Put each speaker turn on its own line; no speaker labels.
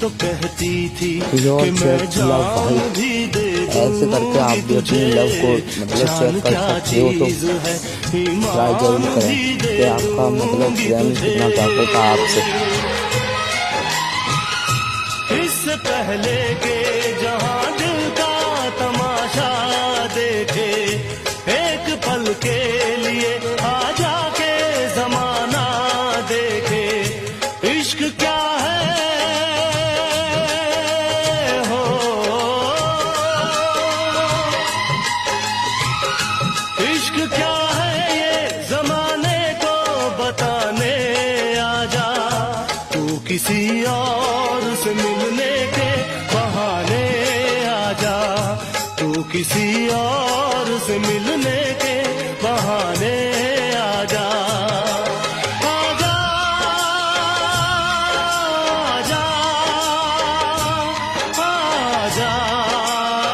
तो कहती थी
योर
कि मैं
चेक लव
जान
भाई,
भी दे
ऐसे करके आप भी अपनी लव को मतलब चेक कर सकते हो। तो ट्राई जरूर करें कि आपका मतलब प्रेम कितना ताकत है आपसे।
इससे पहले के जहां दिल का तमाशा देखे, एक पल के लिए आ जाके जमाना देखे। इश्क क्या है हो, इश्क क्या है ये जमाने को बताने आजा। तू किसी और से मिलने के बहाने आजा, तू किसी और से मिलने